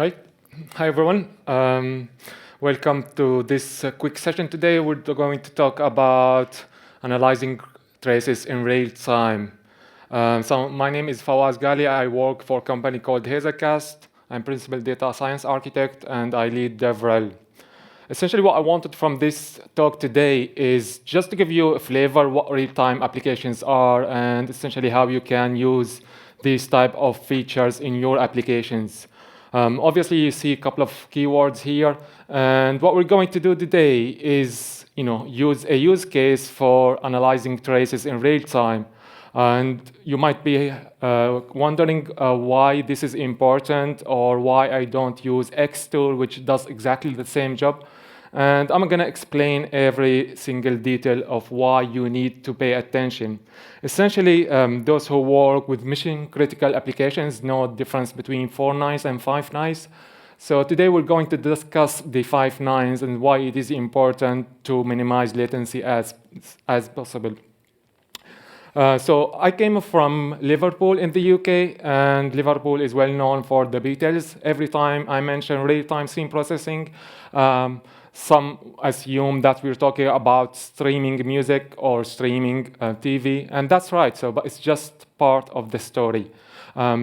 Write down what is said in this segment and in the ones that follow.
Right. Hi, everyone. Welcome to this quick session today. We're going to talk about analyzing traces in real time. So my name is Fawaz Ghali. I work for a company called Hazelcast. I'm principal data science architect, and I lead DevRel. Essentially, what I wanted from this talk today is just to give you a flavor what real-time applications are and essentially how you can use these type of features in your applications. Obviously, you see a couple of keywords here, and what we're going to do today is, use a use case for analyzing traces in real time. And you might be wondering why this is important or why I don't use X tool, which does exactly the same job. And I'm going to explain every single detail of why you need to pay attention. Essentially, those who work with mission-critical applications know the difference between 4 nines and 5 nines. So today we're going to discuss the 5 nines and why it is important to minimize latency as possible. So I came from Liverpool in the UK, and Liverpool is well known for the Beatles. Every time I mention real-time scene processing, some assume that we're talking about streaming music or streaming TV, and that's right. But it's just part of the story.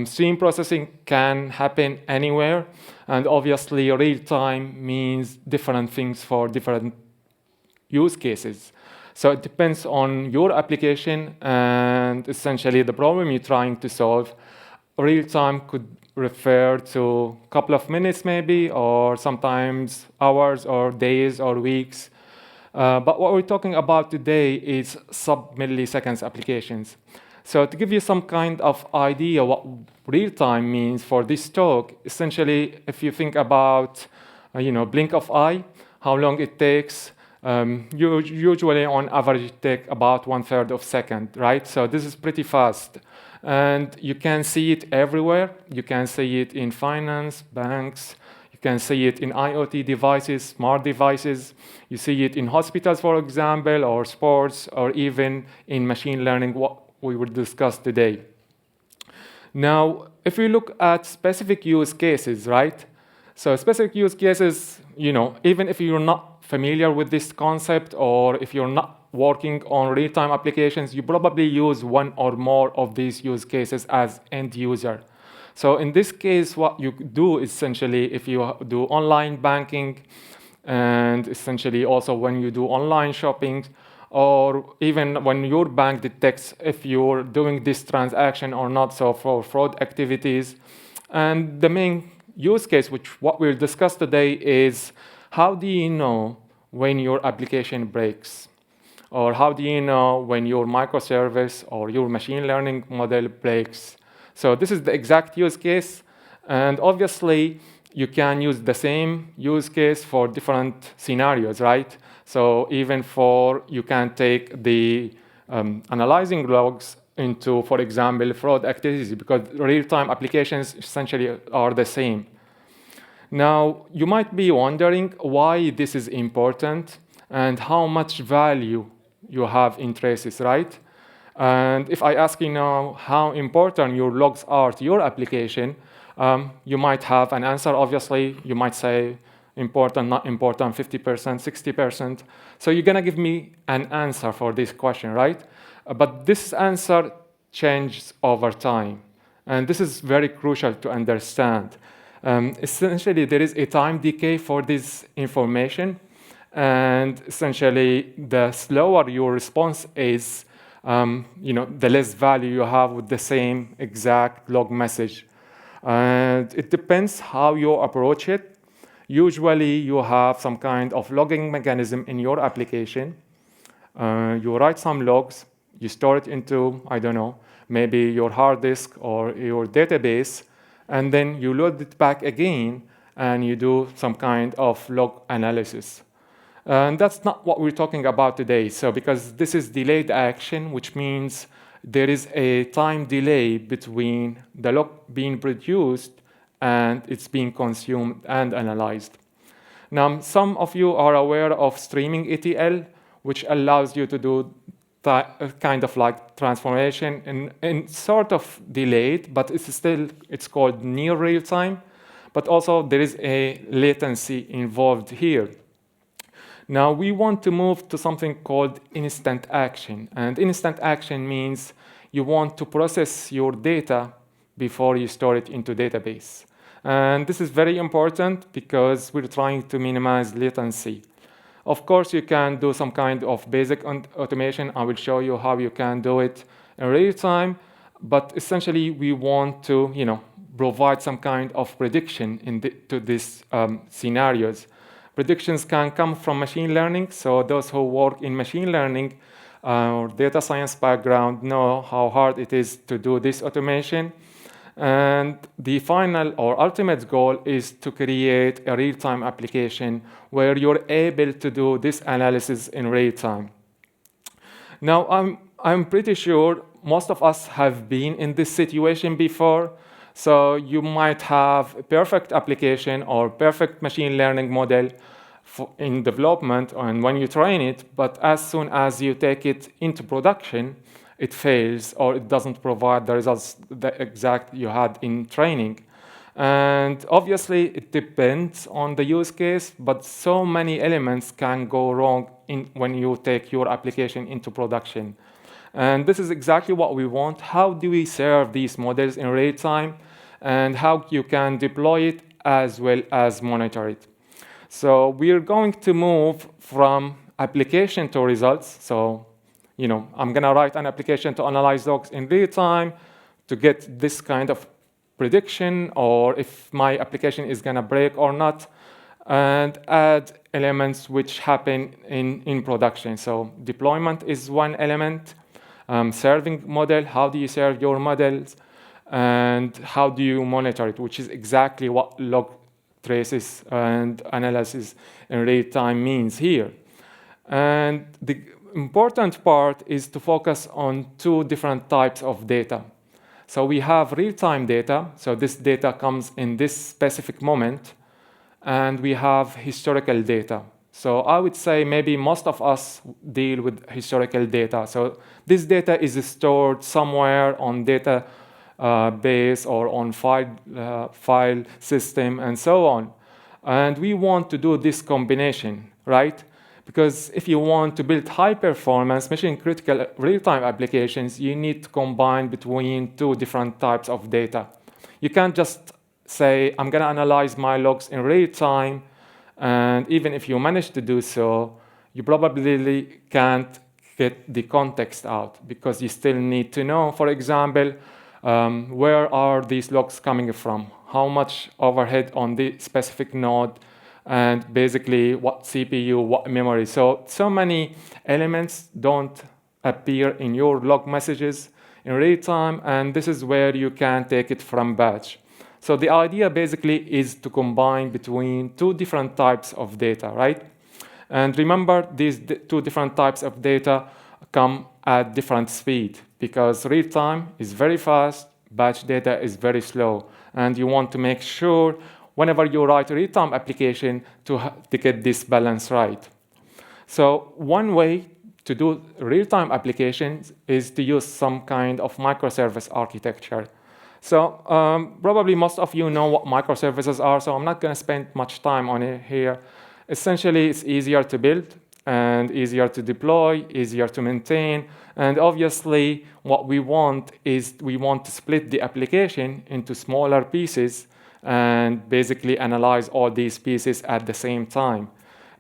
Stream processing can happen anywhere, and obviously real-time means different things for different use cases. So it depends on your application and essentially the problem you're trying to solve. Real time could refer to a couple of minutes maybe, or sometimes hours or days or weeks. But what we're talking about today is sub-milliseconds applications. So to give you some kind of idea what real time means for this talk, essentially if you think about, blink of eye, how long it takes, usually on average it takes about 1/3 of a second, right? So this is pretty fast. And you can see it everywhere. You can see it in finance, banks. You can see it in IoT devices, smart devices. You see it in hospitals, for example, or sports, or even in machine learning, what we will discuss today. Now, if we look at specific use cases, right? So specific use cases, even if you're not familiar with this concept, or if you're not working on real-time applications, you probably use one or more of these use cases as end user. So in this case, what you do essentially, if you do online banking, and essentially also when you do online shopping, or even when your bank detects if you're doing this transaction or not, so for fraud activities. And the main use case, which what we'll discuss today, is how do you know when your application breaks? Or how do you know when your microservice or your machine learning model breaks? So this is the exact use case. And obviously, you can use the same use case for different scenarios, right? So even you can take the analyzing logs into, for example, fraud activities, because real-time applications essentially are the same. Now, you might be wondering why this is important and how much value you have in traces, right? And if I ask you now how important your logs are to your application, you might have an answer. Obviously, you might say important, not important, 50%, 60%. So you're going to give me an answer for this question, right? But this answer changes over time. And this is very crucial to understand. Essentially, there is a time decay for this information. And essentially, the slower your response is, the less value you have with the same exact log message. And it depends how you approach it. Usually, you have some kind of logging mechanism in your application. You write some logs, you store it into, I don't know, maybe your hard disk or your database, and then you load it back again, and you do some kind of log analysis. And that's not what we're talking about today. So because this is delayed action, which means there is a time delay between the log being produced and it's being consumed and analyzed. Now, some of you are aware of streaming ETL, which allows you to do kind of like transformation in sort of delayed, but it's called near real time. but also there is a latency involved here. Now we want to move to something called instant action. And instant action means you want to process your data before you store it into database. And this is very important because we're trying to minimize latency. Of course, you can do some kind of basic automation. I will show you how you can do it in real time. But essentially, we want to, provide some kind of prediction to these scenarios. Predictions can come from machine learning. So those who work in machine learning or data science background know how hard it is to do this automation. And the final or ultimate goal is to create a real-time application where you're able to do this analysis in real time. Now, I'm pretty sure most of us have been in this situation before. So you might have a perfect application or perfect machine learning model in development and when you train it, but as soon as you take it into production, it fails or it doesn't provide the results that exact you had in training. And obviously, it depends on the use case, but so many elements can go wrong when you take your application into production. And this is exactly what we want. How do we serve these models in real time? And how you can deploy it as well as monitor it. So we're going to move from application to results. So, I'm going to write an application to analyze logs in real time to get this kind of prediction, or if my application is going to break or not, and add elements which happen in production. So deployment is one element. Serving model, how do you serve your models? And how do you monitor it, which is exactly what log traces and analysis in real time means here. And the important part is to focus on two different types of data. So we have real-time data. So this data comes in this specific moment. And we have historical data. So I would say maybe most of us deal with historical data. So this data is stored somewhere on data base or on file system and so on. And we want to do this combination, right? Because if you want to build high-performance, mission-critical real-time applications, you need to combine between two different types of data. You can't just say, I'm going to analyze my logs in real time, and even if you manage to do so, you probably can't get the context out because you still need to know, for example, where are these logs coming from, how much overhead on the specific node, and basically what CPU, what memory. So many elements don't appear in your log messages in real time, and this is where you can take it from batch. So the idea basically is to combine between two different types of data, right? And remember, these two different types of data come at different speed because real time is very fast, batch data is very slow. And you want to make sure whenever you write a real-time application to get this balance right. So one way to do real-time applications is to use some kind of microservice architecture. So probably most of you know what microservices are, so I'm not going to spend much time on it here. Essentially, it's easier to build and easier to deploy, easier to maintain. And obviously, what we want is we want to split the application into smaller pieces and basically analyze all these pieces at the same time.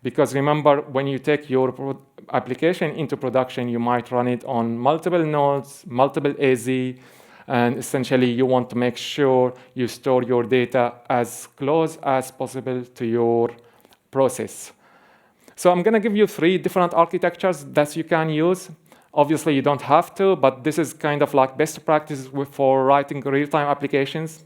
Because remember, when you take your application into production, you might run it on multiple nodes, multiple AZ, and essentially you want to make sure you store your data as close as possible to your process. So I'm going to give you 3 different architectures that you can use. Obviously, you don't have to, but this is kind of like best practice for writing real-time applications.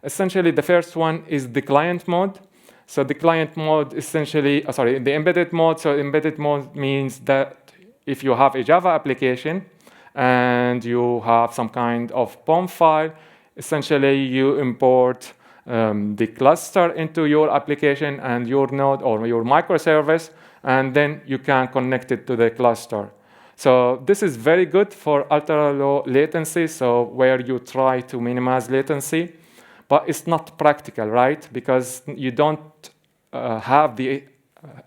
Essentially, the first one is the client mode. So the client mode essentially, the embedded mode. So embedded mode means that if you have a Java application and you have some kind of POM file, essentially you import the cluster into your application and your node or your microservice, and then you can connect it to the cluster. So this is very good for ultra-low latency, so where you try to minimize latency. but it's not practical, right? Because you don't have the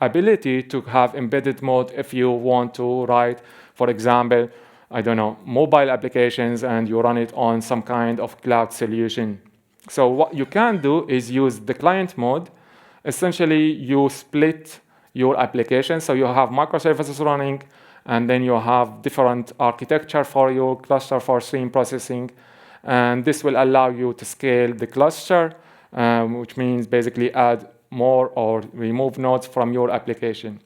ability to have embedded mode if you want to write, for example, I don't know, mobile applications and you run it on some kind of cloud solution. So what you can do is use the client mode. Essentially, you split your application. So you have microservices running, and then you have different architecture for your cluster for stream processing. And this will allow you to scale the cluster, which means basically add more or remove nodes from your application.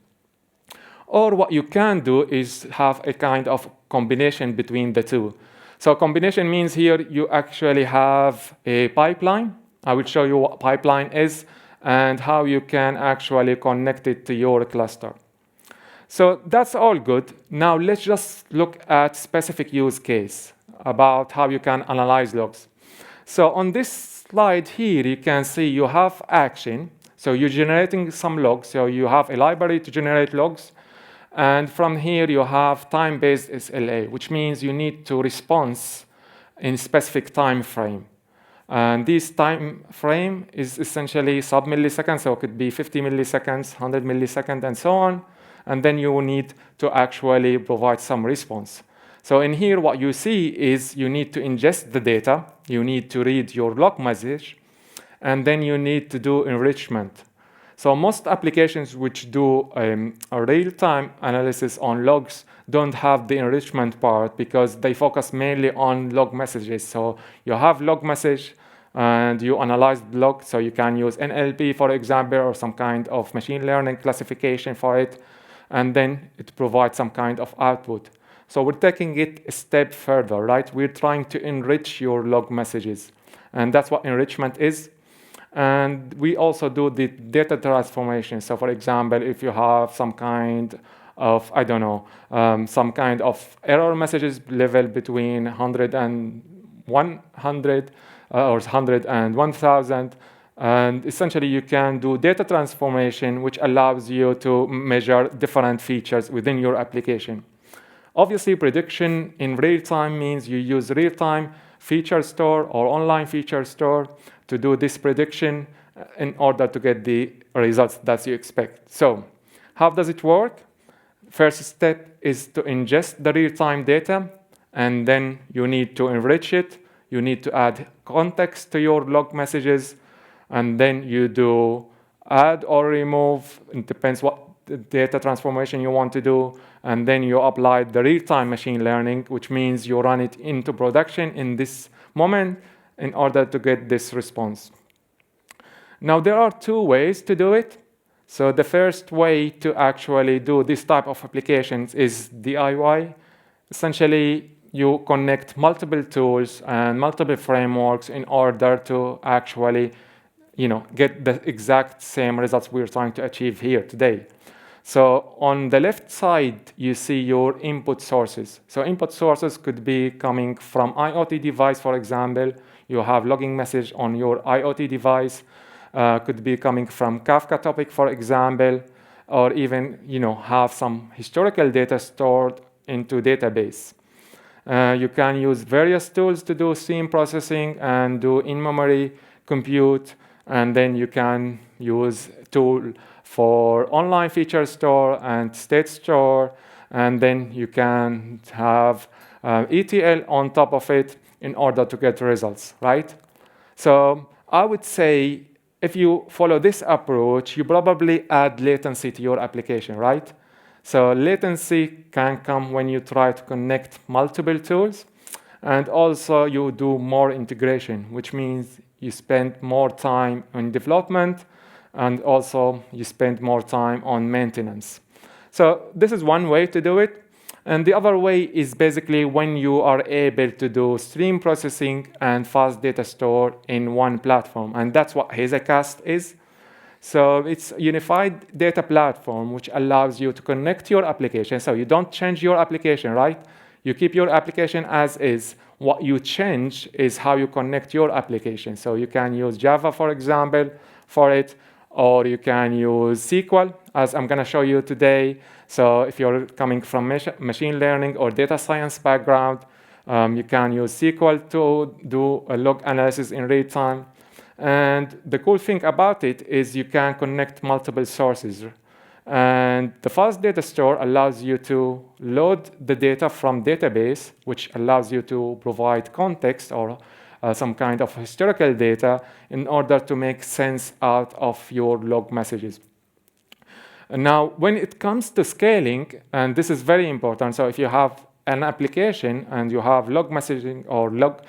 Or what you can do is have a kind of combination between the two. So combination means here you actually have a pipeline. I will show you what pipeline is and how you can actually connect it to your cluster. So that's all good. Now let's just look at specific use case about how you can analyze logs. So on this slide here, you can see you have action. So you're generating some logs. So you have a library to generate logs. And from here, you have time-based SLA, which means you need to respond in specific time frame. And this time frame is essentially sub-milliseconds, so it could be 50 milliseconds, 100 milliseconds, and so on. And then you need to actually provide some response. So in here, what you see is you need to ingest the data, you need to read your log message, and then you need to do enrichment. So most applications which do a real-time analysis on logs don't have the enrichment part because they focus mainly on log messages. So you have log message and you analyze the log. So you can use NLP, for example, or some kind of machine learning classification for it. And then it provides some kind of output. So we're taking it a step further, right? We're trying to enrich your log messages. And that's what enrichment is. And we also do the data transformation. So for example, if you have some kind of, I don't know, some kind of error messages level between 100 and 100 or 100 and 1000, and essentially you can do data transformation, which allows you to measure different features within your application. Obviously, prediction in real time means you use real-time feature store or online feature store to do this prediction in order to get the results that you expect. So how does it work? First step is to ingest the real-time data, and then you need to enrich it. You need to add context to your log messages, and then you do add or remove. It depends what the data transformation you want to do, and then you apply the real-time machine learning, which means you run it into production in this moment in order to get this response. Now, there are two ways to do it. So the first way to actually do this type of applications is DIY. Essentially, you connect multiple tools and multiple frameworks in order to actually get the exact same results we're trying to achieve here today. So on the left side, you see your input sources. So input sources could be coming from IoT device, for example. You have logging message on your IoT device. Could be coming from Kafka topic, for example, or even have some historical data stored into database. You can use various tools to do stream processing and do in-memory compute, and then you can use tool for online feature store and state store, and then you can have ETL on top of it in order to get results, right? So I would say if you follow this approach, you probably add latency to your application, right? So latency can come when you try to connect multiple tools, and also you do more integration, which means you spend more time on development, and also you spend more time on maintenance. So this is one way to do it. And the other way is basically when you are able to do stream processing and fast data store in one platform. And that's what Hazacast is. So it's a unified data platform which allows you to connect your application. So you don't change your application, right? You keep your application as is. What you change is how you connect your application. So you can use Java, for example, for it, or you can use SQL, as I'm going to show you today. So if you're coming from machine learning or data science background, you can use SQL to do a log analysis in real time. And the cool thing about it is you can connect multiple sources. And the fast data store allows you to load the data from database, which allows you to provide context or some kind of historical data in order to make sense out of your log messages. Now, when it comes to scaling, and this is very important, so if you have an application and you have log messaging or log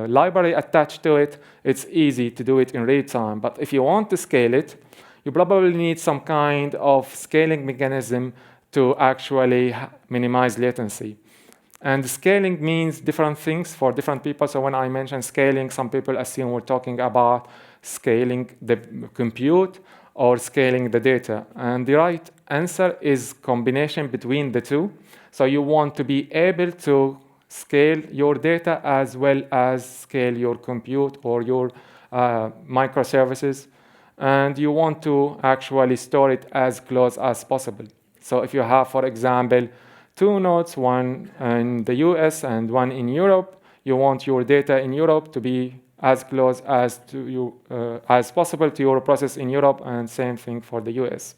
library attached to it, it's easy to do it in real time. But if you want to scale it, you probably need some kind of scaling mechanism to actually minimize latency. And scaling means different things for different people. So when I mention scaling, some people assume we're talking about scaling the compute or scaling the data. And the right answer is combination between the two. So you want to be able to scale your data as well as scale your compute or your microservices. And you want to actually store it as close as possible. So if you have, for example, two nodes, one in the US and one in Europe, you want your data in Europe to be as close as possible to your process in Europe, and same thing for the US.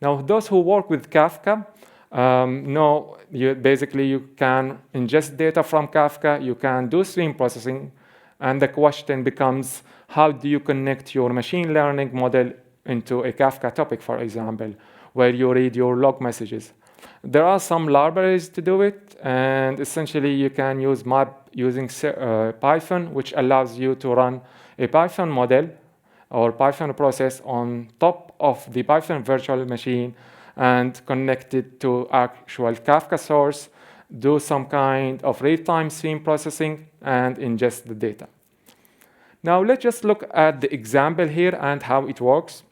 Now, those who work with Kafka know basically you can ingest data from Kafka, you can do stream processing, and the question becomes, how do you connect your machine learning model into a Kafka topic, for example, where you read your log messages? There are some libraries to do it, and essentially you can use map using Python, which allows you to run a Python model or Python process on top of the Python virtual machine and connect it to actual Kafka source, do some kind of real-time stream processing, and ingest the data. Now let's just look at the example here and how it works.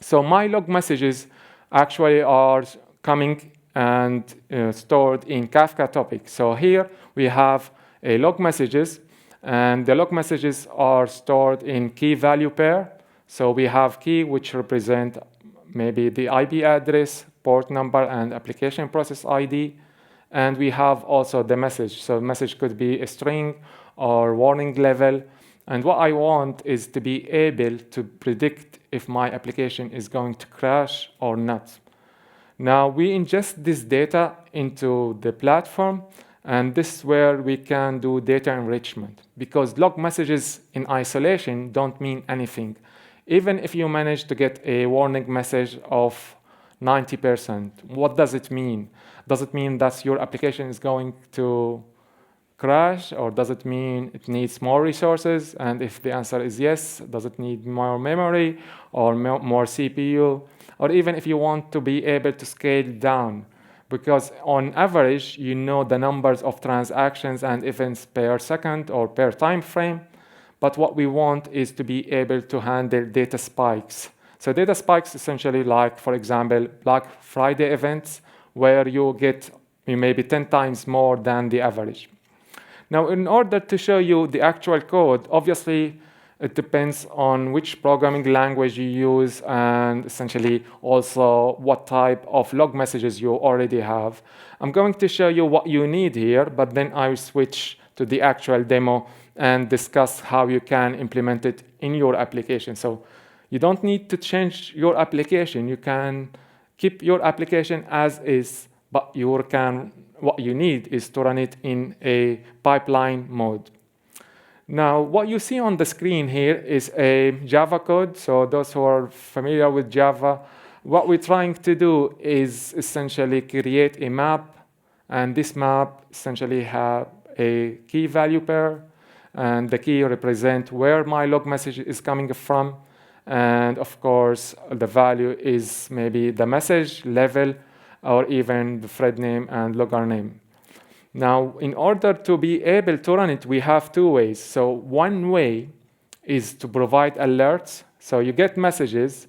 So my log messages actually are coming and stored in Kafka topic. So here we have a log messages, and the log messages are stored in key value pair. So we have key, which represent maybe the IP address, port number, and application process ID. And we have also the message. So message could be a string or warning level. And what I want is to be able to predict if my application is going to crash or not. Now we ingest this data into the platform, and this is where we can do data enrichment, because log messages in isolation don't mean anything. Even if you manage to get a warning message of 90%, what does it mean? Does it mean that your application is going to crash, or does it mean it needs more resources? And if the answer is yes, does it need more memory or more CPU? Or even if you want to be able to scale down, because on average, you know the numbers of transactions and events per second or per time frame. But what we want is to be able to handle data spikes. So data spikes essentially like, for example, Black Friday events, where you get maybe 10 times more than the average. Now, in order to show you the actual code, obviously, it depends on which programming language you use and essentially also what type of log messages you already have. I'm going to show you what you need here, but then I will switch to the actual demo and discuss how you can implement it in your application. So you don't need to change your application. You can keep your application as is, but what you need is to run it in a pipeline mode. Now, what you see on the screen here is a Java code. So those who are familiar with Java, what we're trying to do is essentially create a map. And this map essentially have a key value pair. And the key represents where my log message is coming from. And of course, the value is maybe the message level or even the thread name and logger name. Now, in order to be able to run it, we have two ways. So one way is to provide alerts. So you get messages,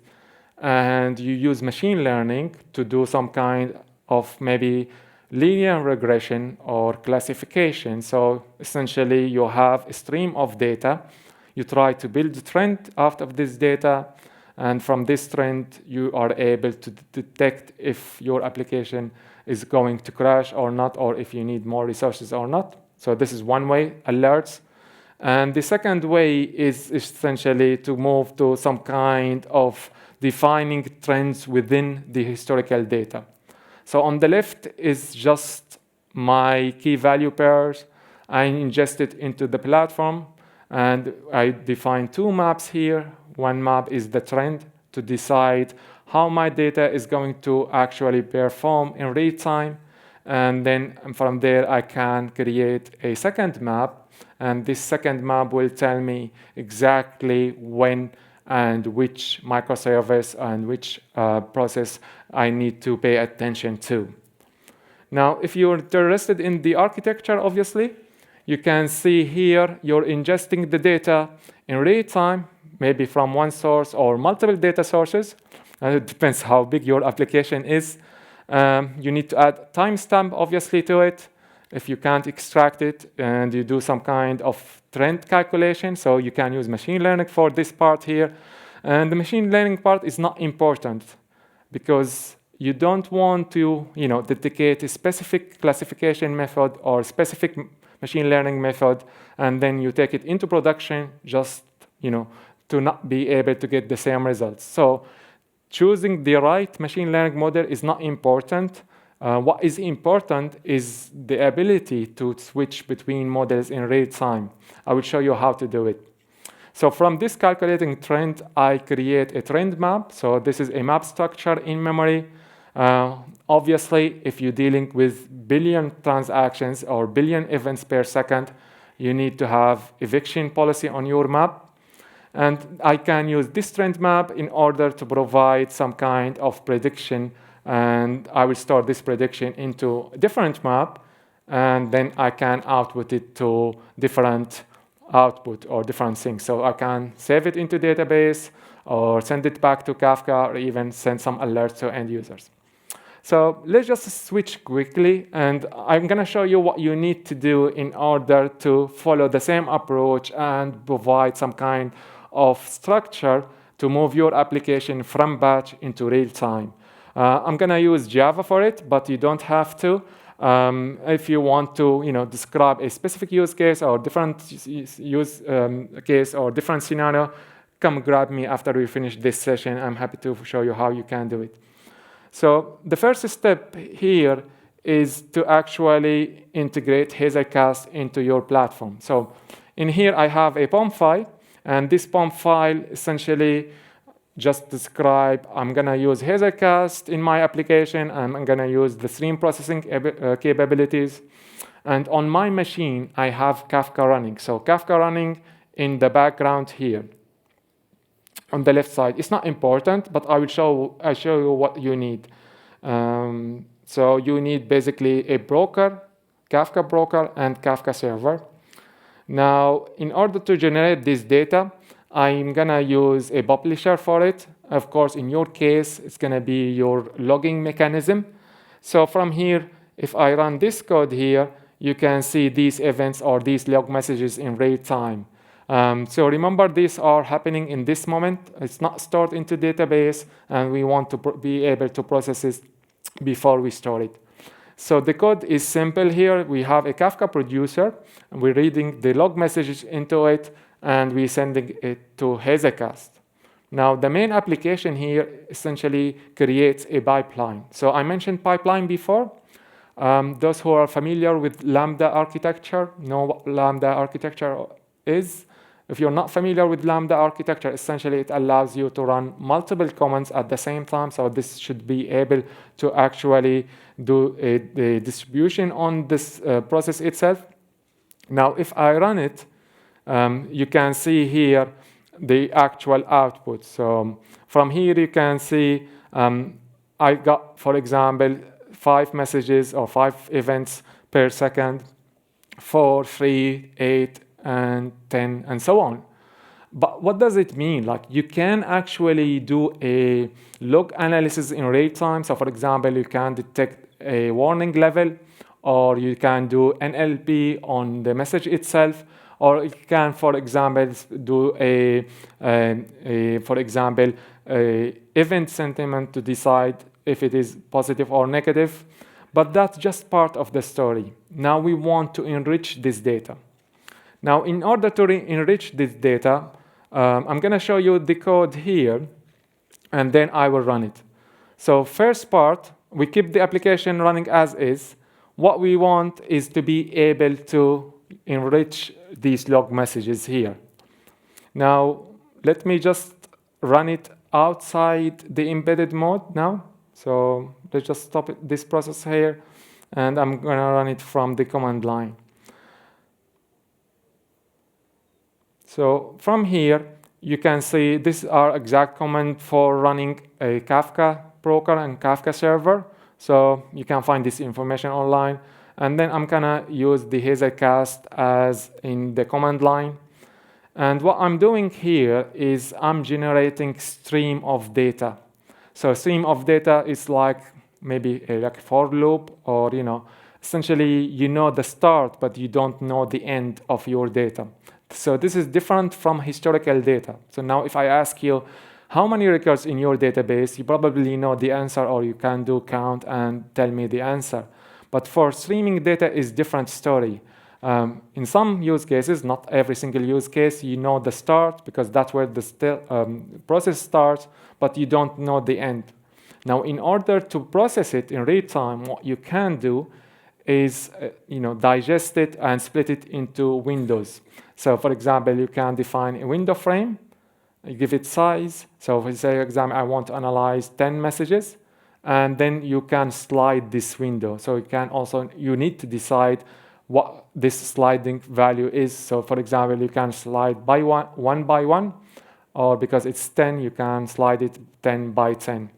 and you use machine learning to do some kind of maybe linear regression or classification. So essentially, you have a stream of data. You try to build a trend out of this data. And from this trend, you are able to detect if your application is going to crash or not, or if you need more resources or not. So this is one way, alerts. And the second way is essentially to move to some kind of defining trends within the historical data. So on the left is just my key value pairs. I ingest it into the platform, and I define two maps here. One map is the trend to decide how my data is going to actually perform in real time. And then from there, I can create a second map. And this second map will tell me exactly when and which microservice and which process I need to pay attention to. Now, if you're interested in the architecture, obviously, you can see here you're ingesting the data in real time, maybe from one source or multiple data sources. It depends how big your application is. You need to add timestamp, obviously, to it. If you can't extract it, and you do some kind of trend calculation, so you can use machine learning for this part here. And the machine learning part is not important because you don't want to, dedicate a specific classification method or specific machine learning method, and then you take it into production just, to not be able to get the same results. So choosing the right machine learning model is not important. What is important is the ability to switch between models in real time. I will show you how to do it. So from this calculating trend, I create a trend map. So this is a map structure in memory. Obviously, if you're dealing with billion transactions or billion events per second, you need to have eviction policy on your map. And I can use this trend map in order to provide some kind of prediction. And I will store this prediction into a different map. And then I can output it to different output or different things. So I can save it into database or send it back to Kafka or even send some alerts to end users. So let's just switch quickly, and I'm going to show you what you need to do in order to follow the same approach and provide some kind of structure to move your application from batch into real time. I'm going to use Java for it, but you don't have to. If you want to describe a specific use case or different use case or different scenario, come grab me after we finish this session. I'm happy to show you how you can do it. So the first step here is to actually integrate Hazelcast into your platform. So in here, I have a POM file, and this POM file essentially just describe, I'm going to use Hazelcast in my application, and I'm going to use the stream processing capabilities. And on my machine, I have Kafka running. So Kafka running in the background here on the left side. It's not important, but I show you what you need. So you need basically a broker, Kafka broker, and Kafka server. Now, in order to generate this data, I'm going to use a publisher for it. Of course, in your case, it's going to be your logging mechanism. So from here, if I run this code here, you can see these events or these log messages in real time. So remember, these are happening in this moment. It's not stored into database, and we want to be able to process it before we store it. So the code is simple here. We have a Kafka producer, and we're reading the log messages into it, and we're sending it to Hazelcast. Now, the main application here essentially creates a pipeline. So I mentioned pipeline before. Those who are familiar with Lambda architecture know what Lambda architecture is. If you're not familiar with Lambda architecture, essentially it allows you to run multiple commands at the same time. So this should be able to actually do a distribution on this process itself. Now, if I run it, you can see here the actual output. So from here, you can see I got, for example, 5 messages or 5 events per second, 4, 3, 8, and 10, and so on. But what does it mean? Like, you can actually do a log analysis in real time. So for example, you can detect a warning level, or you can do NLP on the message itself, or you can, for example, do event sentiment to decide if it is positive or negative. But that's just part of the story. Now we want to enrich this data. Now, in order to enrich this data, I'm going to show you the code here, and then I will run it. So first part, we keep the application running as is. What we want is to be able to enrich these log messages here. Now, let me just run it outside the embedded mode now. So let's just stop this process here, and I'm going to run it from the command line. So from here, you can see this is our exact command for running a Kafka broker and Kafka server. So you can find this information online. And then I'm gonna use the Hazelcast as in the command line. And what I'm doing here is I'm generating stream of data. So stream of data is like maybe a for loop, or essentially you know the start, but you don't know the end of your data. So this is different from historical data. So now if I ask you, how many records in your database, you probably know the answer, or you can do count and tell me the answer. But for streaming data is different story. In some use cases, not every single use case, you know the start because that's where the process starts, but you don't know the end. Now, in order to process it in real time, what you can do is digest it and split it into windows. So for example, you can define a window frame, you give it size. So for example, I want to analyze 10 messages, and then you can slide this window. So you need to decide what this sliding value is. So for example, you can slide by one by one, or because it's 10, you can slide it 10 by 10.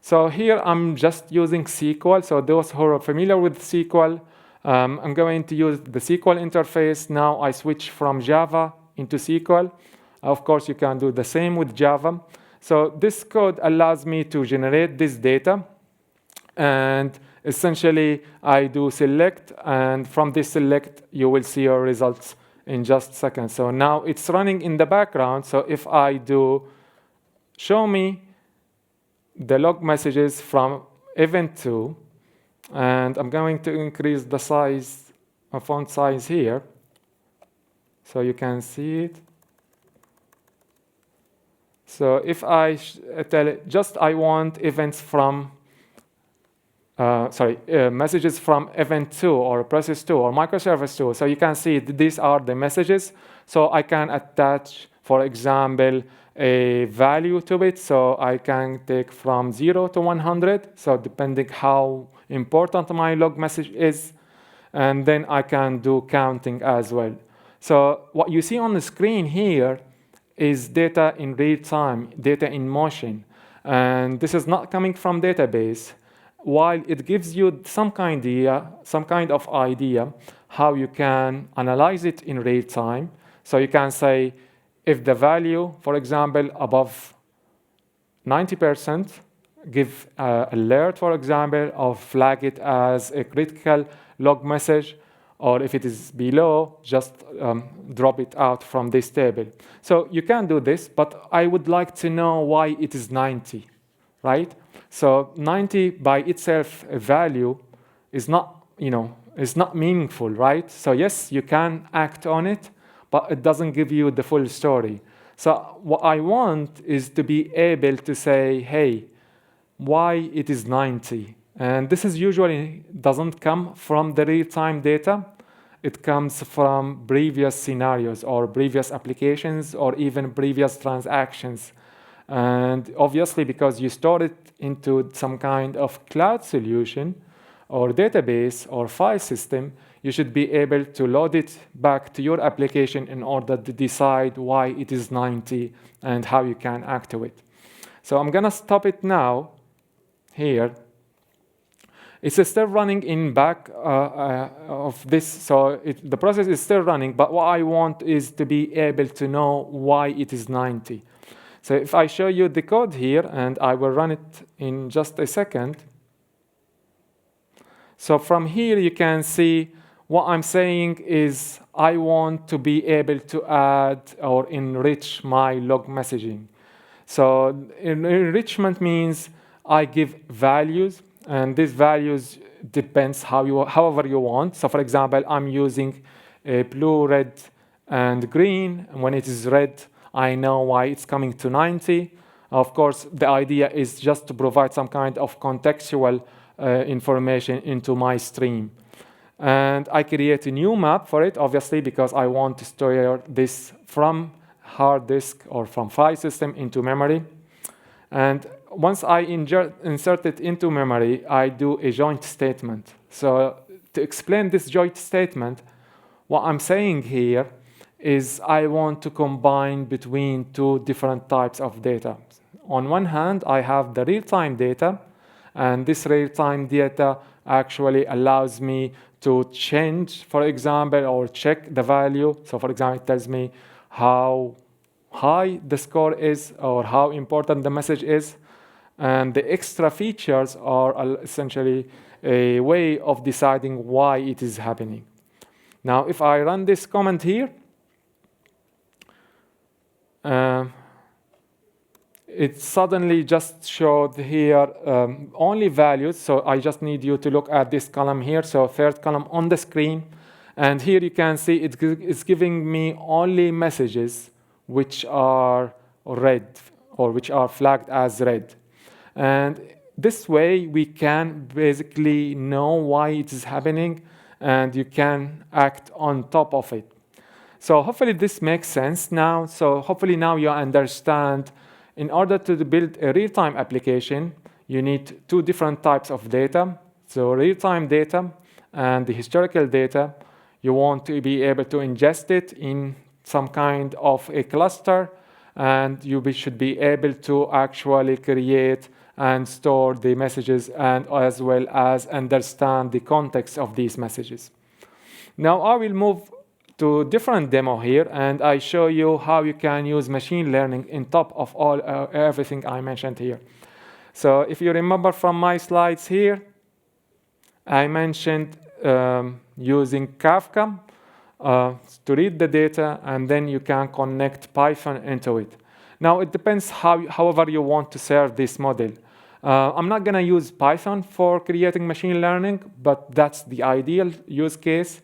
So here I'm just using SQL. So those who are familiar with SQL, I'm going to use the SQL interface. Now I switch from Java into SQL. Of course, you can do the same with Java. So this code allows me to generate this data. And essentially, I do select. And from this select, you will see your results in just seconds. So now it's running in the background. So if I do show me the log messages from event 2, and I'm going to increase the size, font size here, so you can see it. So if I tell it, just I want events from, messages from event 2 or process 2 or microservice 2. So you can see these are the messages. So I can attach, for example, a value to it. So I can take from 0 to 100. So depending how important my log message is. And then I can do counting as well. So what you see on the screen here is data in real time, data in motion. And this is not coming from database. While it gives you some kind of idea how you can analyze it in real time. So you can say, if the value, for example, above 90%, give alert, for example, or flag it as a critical log message, or if it is below, just drop it out from this table. So you can do this, but I would like to know why it is 90, right? So 90 by itself, a value, is not, is not meaningful, right? So yes, you can act on it, but it doesn't give you the full story. So what I want is to be able to say, hey, why it is 90? And this is usually doesn't come from the real-time data. It comes from previous scenarios or previous applications or even previous transactions. And obviously, because you store it into some kind of cloud solution or database or file system, you should be able to load it back to your application in order to decide why it is 90 and how you can act to it. So I'm going to stop it now here. It's still running in back of this, so the process is still running, but what I want is to be able to know why it is 90. So if I show you the code here, and I will run it in just a second. So from here, you can see what I'm saying is I want to be able to add or enrich my log messaging. So enrichment means I give values, and these values depends however you want. So for example, I'm using a blue-red and green. And when it is red, I know why it's coming to 90. Of course, the idea is just to provide some kind of contextual information into my stream. And I create a new map for it, obviously, because I want to store this from hard disk or from file system into memory. And once I insert it into memory, I do a joint statement. So to explain this joint statement, what I'm saying here is I want to combine between two different types of data. On one hand, I have the real-time data, and this real-time data actually allows me to change, for example, or check the value. So for example, it tells me how high the score is or how important the message is. And the extra features are essentially a way of deciding why it is happening. Now, if I run this comment here, it suddenly just showed here only values. So I just need you to look at this column here. So third column on the screen. And here you can see it's giving me only messages which are red or which are flagged as red. And this way we can basically know why it is happening and you can act on top of it. So hopefully this makes sense now. So hopefully now you understand in order to build a real-time application, you need two different types of data. So real-time data and the historical data, you want to be able to ingest it in some kind of a cluster, and you should be able to actually create and store the messages and as well as understand the context of these messages. Now I will move to a different demo here, and I show you how you can use machine learning on top of everything I mentioned here. So if you remember from my slides here, I mentioned using Kafka to read the data, and then you can connect Python into it. Now it depends however you want to serve this model. I'm not going to use Python for creating machine learning, but that's the ideal use case.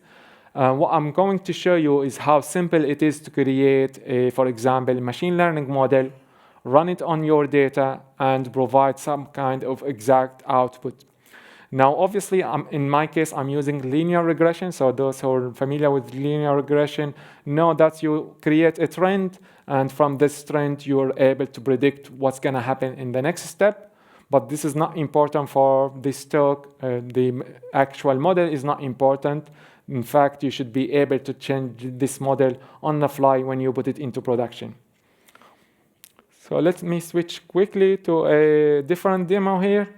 What I'm going to show you is how simple it is to create a, for example, machine learning model, run it on your data, and provide some kind of exact output. Now, obviously, in my case, I'm using linear regression. So those who are familiar with linear regression know that you create a trend, and from this trend, you're able to predict what's going to happen in the next step. But this is not important for this talk. The actual model is not important. In fact, you should be able to change this model on the fly when you put it into production. So let me switch quickly to a different demo here.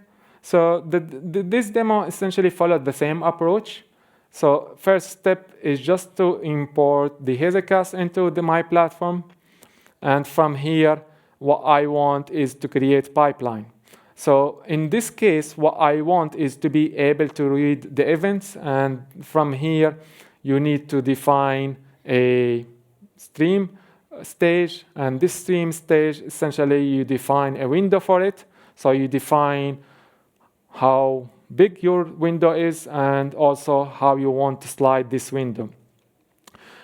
So this demo essentially followed the same approach. So first step is just to import the Hesychast into my platform. And from here, what I want is to create pipeline. So in this case, what I want is to be able to read the events. And from here, you need to define a stream stage. And this stream stage, essentially, you define a window for it. So you define how big your window is and also how you want to slide this window.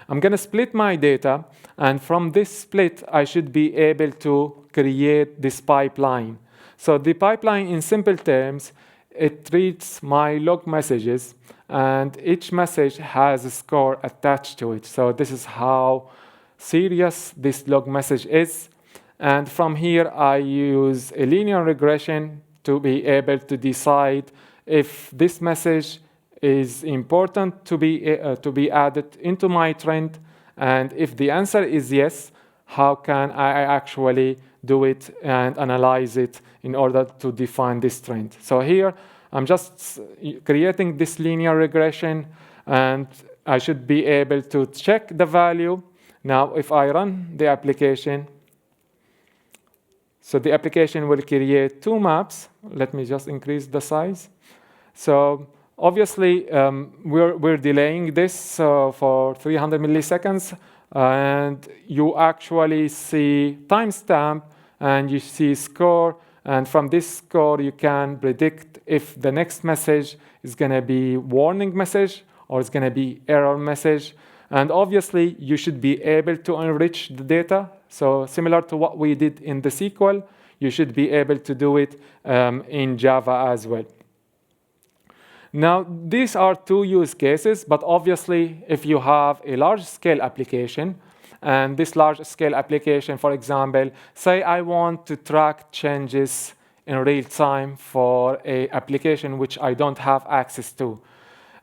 I'm going to split my data. And from this split, I should be able to create this pipeline. So the pipeline, in simple terms, it reads my log messages, and each message has a score attached to it. So this is how serious this log message is. And from here, I use a linear regression to be able to decide if this message is important to be added into my trend. And if the answer is yes, how can I actually do it and analyze it in order to define this trend? So here, I'm just creating this linear regression, and I should be able to check the value. Now, if I run the application, so the application will create two maps. Let me just increase the size. So obviously, we're delaying this for 300 milliseconds. And you actually see timestamp, and you see score. And from this score, you can predict if the next message is going to be warning message or it's going to be error message. And obviously, you should be able to enrich the data. So similar to what we did in the SQL, you should be able to do it in Java as well. Now, these are two use cases, but obviously, if you have a large-scale application, and this large-scale application, for example, say I want to track changes in real time for an application which I don't have access to.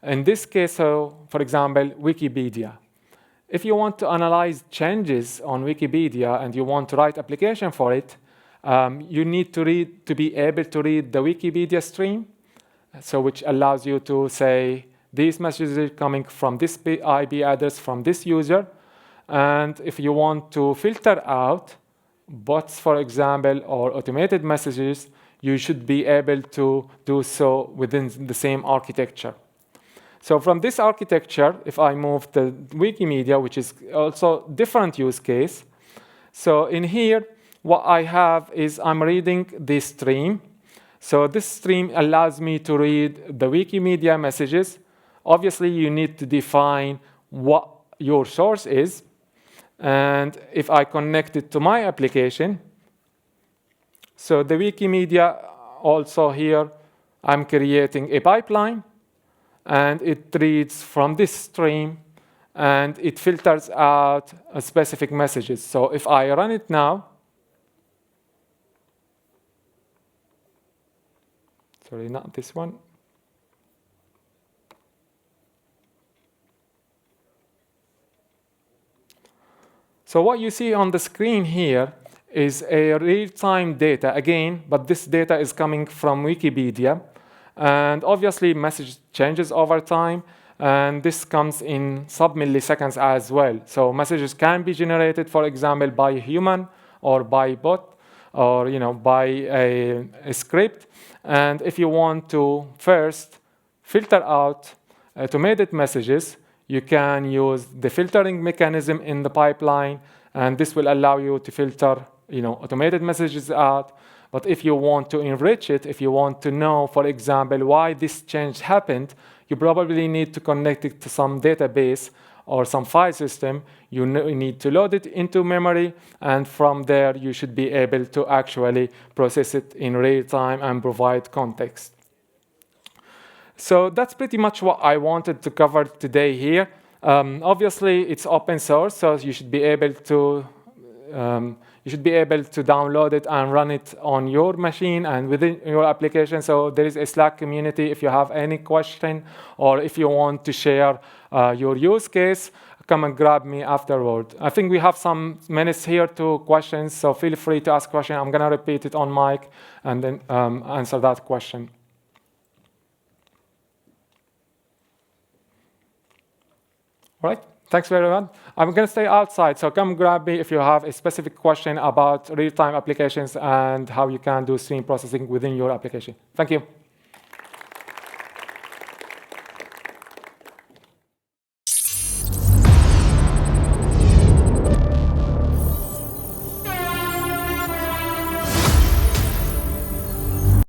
In this case, so, for example, Wikipedia. If you want to analyze changes on Wikipedia and you want to write application for it, you need to be able to read the Wikipedia stream, so which allows you to say, these messages are coming from this IP address from this user. And if you want to filter out bots, for example, or automated messages, you should be able to do so within the same architecture. So from this architecture, if I move to Wikimedia, which is also different use case, so in here, what I have is I'm reading this stream. So this stream allows me to read the Wikimedia messages. Obviously, you need to define what your source is. And if I connect it to my application, so the Wikimedia also here, I'm creating a pipeline. And it reads from this stream, and it filters out specific messages. So if I run it now, sorry, not this one. So what you see on the screen here is a real-time data again, but this data is coming from Wikipedia. And obviously, message changes over time, and this comes in sub-milliseconds as well. So messages can be generated, for example, by a human or by bot, or by a script. And if you want to first filter out automated messages, you can use the filtering mechanism in the pipeline, and this will allow you to filter automated messages out. But if you want to enrich it, if you want to know, for example, why this change happened, you probably need to connect it to some database or some file system. You need to load it into memory, and from there, you should be able to actually process it in real time and provide context. So that's pretty much what I wanted to cover today here. Obviously, it's open source, so you should be able to download it and run it on your machine and within your application. So there is a Slack community. If you have any question or if you want to share your use case, come and grab me afterward. I think we have some minutes here to questions, so feel free to ask questions. I'm going to repeat it on mic and then answer that question. All right. Thanks very much. I'm going to stay outside, so come grab me if you have a specific question about real-time applications and how you can do stream processing within your application. Thank you.